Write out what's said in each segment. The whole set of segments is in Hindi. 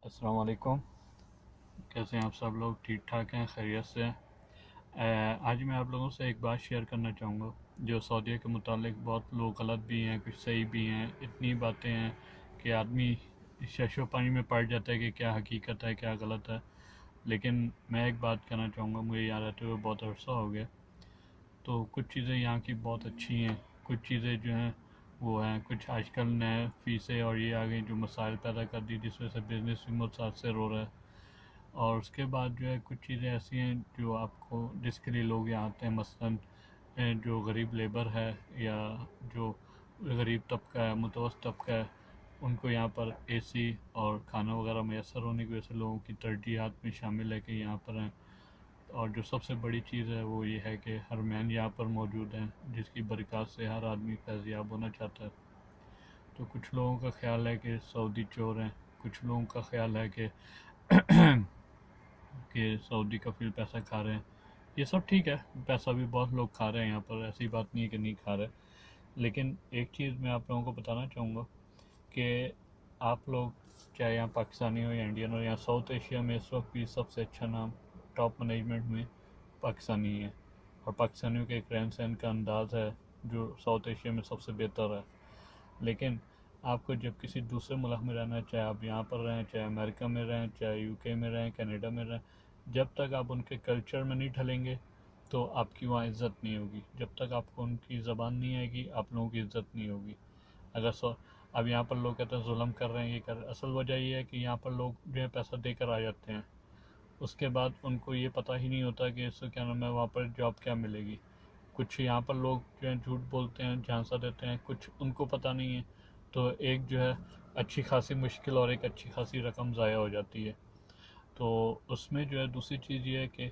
अस्सलाम वालेकुम। कैसे हैं आप सब लोग? ठीक ठाक हैं, खैरियत से हैं? आज मैं आप लोगों से एक बात शेयर करना चाहूँगा जो सऊदीया के मुतालिक बहुत लोग गलत भी हैं, कुछ सही भी हैं। इतनी बातें हैं कि आदमी शशो पानी में पड़ जाता है कि क्या हकीकत है क्या गलत है। लेकिन मैं एक बात कहना चाहूँगा, मुझे यहाँ रहते हुए बहुत अरसा हो गया, तो कुछ चीज़ें यहाँ की बहुत अच्छी हैं, कुछ चीज़ें जो हैं वो हैं, कुछ आजकल नए फीसें और ये आ गई जो मसाइल पैदा कर दी, जिस वजह से बिज़नेस भी मुतासर हो रहा है। और उसके बाद जो है कुछ चीज़ें ऐसी हैं जो आपको जिसके लिए लोग यहाँ आते हैं, मसलन जो गरीब लेबर है या जो गरीब तबका है, मुतवसत तबका है, उनको यहाँ पर एसी और खाना वगैरह मैसर होने की वजह से लोगों की तरजीहात में शामिल है कि यहाँ पर हैं। और जो सबसे बड़ी चीज़ है वो ये है कि हरमैन यहाँ पर मौजूद हैं, जिसकी बरकत से हर आदमी फैज़याब होना चाहता है। तो कुछ लोगों का ख्याल है कि सऊदी चोर हैं, कुछ लोगों का ख्याल है कि सऊदी का फिर पैसा खा रहे हैं। ये सब ठीक है, पैसा भी बहुत लोग खा रहे हैं यहाँ पर, ऐसी बात नहीं है कि नहीं खा रहे। लेकिन एक चीज़ मैं आप लोगों को बताना चाहूँगा कि आप लोग चाहे यहाँ पाकिस्तानी हो या इंडियन हो, यहाँ साउथ एशिया में इस वक्त भी सबसे अच्छा नाम टॉप मैनेजमेंट में पाकिस्तानी ही है। और पाकिस्तानियों के एक रहन सहन का अंदाज़ है जो साउथ एशिया में सबसे बेहतर है। लेकिन आपको जब किसी दूसरे मुल्क में रहना है, चाहे आप यहाँ पर रहें, चाहे अमेरिका में रहें, चाहे यूके में रहें, कनाडा में रहें, जब तक आप उनके कल्चर में नहीं ढलेंगे तो आपकी वहाँ इज़्ज़त नहीं होगी। जब तक आपको उनकी ज़बान नहीं आएगी, आप लोगों की इज़्ज़त नहीं होगी। अगर अब यहाँ पर लोग कहते हैं जुल्म कर रहे हैं, ये कर रहे हैं, असल वजह ये है कि यहाँ पर लोग जो है पैसा देकर आ जाते हैं, उसके बाद उनको ये पता ही नहीं होता कि इससे क्या नाम है वहाँ पर जॉब क्या मिलेगी। कुछ यहाँ पर लोग जो है झूठ बोलते हैं, झांसा देते हैं, कुछ उनको पता नहीं है, तो एक जो है अच्छी खासी मुश्किल और एक अच्छी खासी रकम ज़ाया हो जाती है। तो उसमें जो है दूसरी चीज़ ये है कि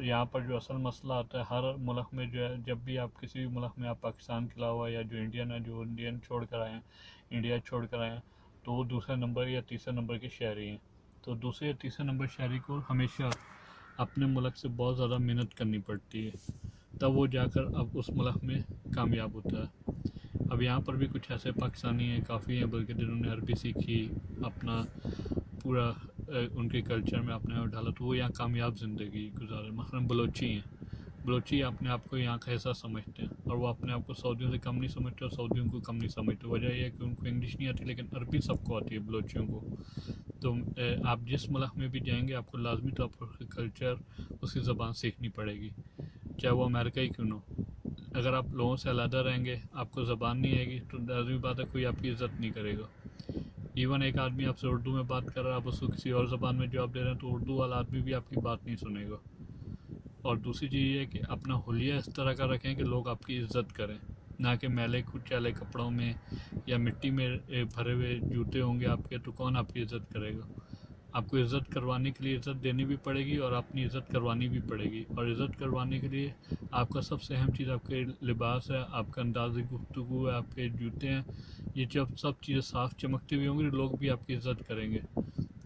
यहाँ पर जो असल मसला आता है हर मुल्क में, जो है जब भी आप किसी भी मुल्क में, आप पाकिस्तान के अलावा या जो इंडियन है, जो इंडियन छोड़ कर आए हैं, इंडिया छोड़ कर आए हैं, तो वो दूसरे नंबर या तीसरे नंबर के शहरी हैं। तो दूसरे या तीसरे नंबर शहरी को हमेशा अपने मुल्क से बहुत ज़्यादा मेहनत करनी पड़ती है, तब वो जाकर अब उस मुल्क में कामयाब होता है। अब यहाँ पर भी कुछ ऐसे पाकिस्तानी हैं, काफ़ी हैं बल्कि, जिन्होंने अरबी सीखी, अपना पूरा उनके कल्चर में अपने आप डाला, तो वो यहाँ कामयाब ज़िंदगी गुजारे। मसलन बलोची हैं, बलोची अपने आप को यहाँ का हिस्सा समझते हैं और वो अपने आप को सऊदियों से कम नहीं समझते और सऊदियों को कम नहीं समझते। वजह यह है कि उनको इंग्लिश नहीं आती, लेकिन अरबी सबको आती है बलोचियों को। तो आप जिस मुल्क में भी जाएंगे आपको लाजमी तौर पर उसकी कल्चर, उसकी ज़बान सीखनी पड़ेगी, चाहे वो अमेरिका ही क्यों ना हो। अगर आप लोगों से अलहदा रहेंगे, आपको ज़बान नहीं आएगी, तो लाजमी बात है कोई आपकी इज़्ज़त नहीं करेगा। इवन एक आदमी आपसे उर्दू में बात कर रहा है, आप उसको किसी और ज़बान में जवाब दे रहे हैं, तो उर्दू वाला आदमी भी आपकी बात नहीं सुनेगा। और दूसरी चीज़ ये है कि अपना हुलिया इस तरह का रखें कि लोग आपकी इज़्ज़त करें, ना कि मैले कुचैले कपड़ों में या मिट्टी में भरे हुए जूते होंगे आपके, तो कौन आपकी इज़्ज़त करेगा। आपको इज़्ज़त करवाने के लिए इज़्ज़त देनी भी पड़ेगी और अपनी इज़्ज़त करवानी भी पड़ेगी। और इज़्ज़त करवाने के लिए आपका सबसे अहम चीज़ आपके लिबास है, आपका अंदाज़ गुफ्तगू है, आपके जूते हैं। ये जब सब चीज़ें साफ़ चमकती हुई होंगी, लोग भी आपकी इज़्ज़त करेंगे।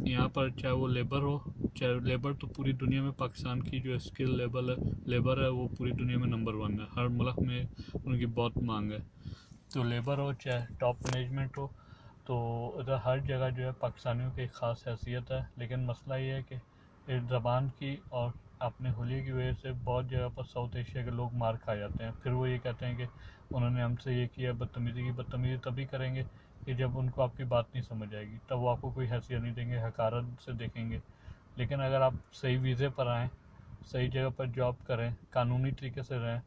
यहाँ पर चाहे वो लेबर हो, चाहे लेबर तो पूरी दुनिया में पाकिस्तान की जो स्किल लेबर है वो पूरी दुनिया में नंबर 1 है, हर मुल्क में उनकी बहुत मांग है। तो लेबर हो चाहे टॉप मैनेजमेंट हो, तो इधर हर जगह जो है पाकिस्तानियों की एक ख़ास हैसियत है। लेकिन मसला ये है कि इस ज़बान की और अपने हुलिये की वजह से बहुत जगह पर साउथ एशिया के लोग मार खा जाते हैं। फिर वो ये कहते हैं कि उन्होंने हमसे ये किया, बदतमीज़ी की। बदतमीज़ी तभी करेंगे कि जब उनको आपकी बात नहीं समझ आएगी, तब वो आपको कोई हैसियत नहीं देंगे, हकारत से देखेंगे। लेकिन अगर आप सही वीज़े पर आएँ, सही जगह पर जॉब करें, कानूनी तरीके से रहें,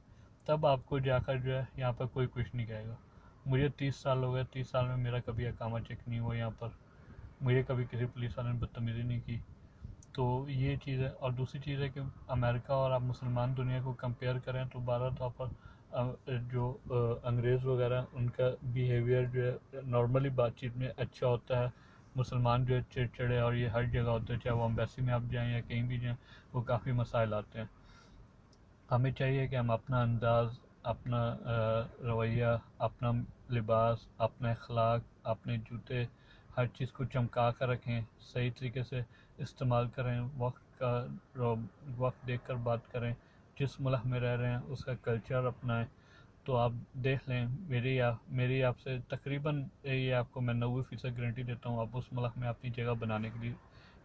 तब आपको जाकर जो है यहाँ पर कोई कुछ नहीं कहेगा। मुझे 30 साल हो गए, 30 साल में मेरा कभी अकामा चेक नहीं हुआ यहाँ पर, मुझे कभी किसी पुलिस वाले ने बदतमीज़ी नहीं की। तो ये चीज़ है। और दूसरी चीज़ है कि अमेरिका और आप मुसलमान दुनिया को कंपेयर करें तो बारह तौर पर जो अंग्रेज़ वगैरह उनका बिहेवियर जो है नॉर्मली बातचीत में अच्छा होता है। मुसलमान जो है चिड़चिड़े और ये हर जगह होते हैं, चाहे वो एम्बेसी में आप जाएँ या कहीं भी जाएँ, वो काफ़ी मसाइल आते हैं। हमें चाहिए कि हम अपना अंदाज़, अपना रवैया, अपना लिबास, अपना अखलाक, अपने जूते, हर चीज़ को चमका कर रखें, सही तरीके से इस्तेमाल करें, वक्त देख कर बात करें, जिस मुल्क में रह रहे हैं उसका कल्चर अपनाएं, तो आप देख लें, मेरी आपसे तकरीबन ये आपको मैं 90% गारंटी देता हूँ, आप उस मुल्क में अपनी जगह बनाने के लिए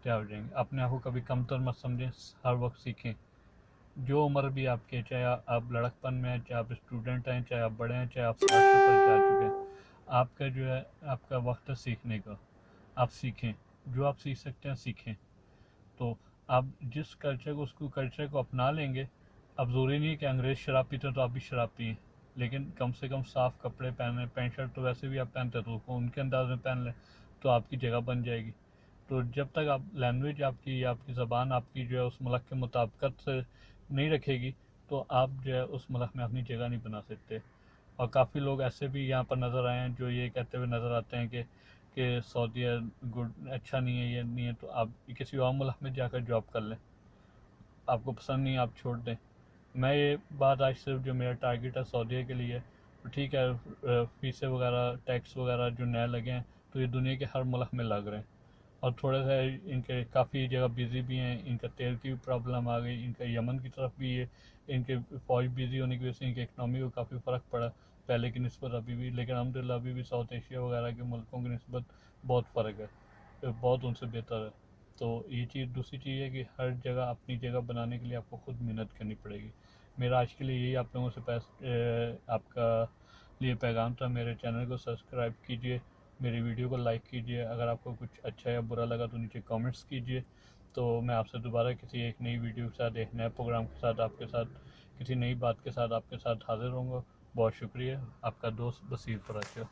तैयार हो जाएंगे। अपने आप को कभी कमतर मत समझें, हर वक्त सीखें। जो उम्र भी आपकी है, चाहे आप लड़कपन में हैं, चाहे आप स्टूडेंट हैं, चाहे आप बड़े हैं, चाहे आप 60 से जा चुके हैं, आपका जो है आपका वक्त है सीखने का। आप सीखें, जो आप सीख सकते हैं सीखें। तो आप जिस कल्चर को उसको कल्चर को अपना लेंगे। अब ज़रूरी नहीं है कि अंग्रेज़ शराब पीते हैं तो आप भी शराब पिए, लेकिन कम से कम साफ़ कपड़े पहने, पैंट शर्ट तो वैसे भी आप पहनते हैं तो उसको उनके अंदाज में पहन लें, तो आपकी जगह बन जाएगी। तो जब तक आप लैंग्वेज आपकी ज़बान आपकी जो है उस मुल्क के मुताबिकत से नहीं रखेगी, तो आप जो है उस मुल्क में अपनी जगह नहीं बना सकते। और काफ़ी लोग ऐसे भी यहाँ पर नज़र आए हैं जो ये कहते हुए नज़र आते हैं कि सऊदी गुड अच्छा नहीं है, ये नहीं है, तो आप किसी और मुल्क में जाकर जॉब कर लें। आपको पसंद नहीं आप छोड़ दें। मैं ये बात आज सिर्फ जो मेरा टारगेट है सऊदी के लिए, तो ठीक है, फीसें वगैरह टैक्स वगैरह जो नए लगे हैं तो ये दुनिया के हर मुल्क में लग रहे हैं। और थोड़ा सा इनके काफ़ी जगह बिज़ी भी हैं, इनका तेल की भी प्रॉब्लम आ गई, इनका यमन की तरफ भी ये इनके फ़ौज बिज़ी होने की वजह से इनकी इकनॉमी को काफ़ी फ़र्क पड़ा पहले की निस्बत अभी भी। लेकिन अल्हम्दुलिल्लाह अभी भी साउथ एशिया वगैरह के मुल्कों की निस्बत बहुत फ़र्क है, तो बहुत उनसे बेहतर है। तो ये चीज़ दूसरी चीज़ है कि हर जगह अपनी जगह बनाने के लिए आपको खुद मेहनत करनी पड़ेगी। मेरा आज के लिए यही आप लोगों से आपका लिए पैगाम था। मेरे चैनल को सब्सक्राइब कीजिए, मेरी वीडियो को लाइक कीजिए, अगर आपको कुछ अच्छा या बुरा लगा तो नीचे कमेंट्स कीजिए। तो मैं आपसे दोबारा किसी एक नई वीडियो के साथ, एक नए प्रोग्राम के साथ, आपके साथ किसी नई बात के साथ आपके साथ हाजिर होऊंगा। बहुत शुक्रिया। आपका दोस्त बसीर फराचा।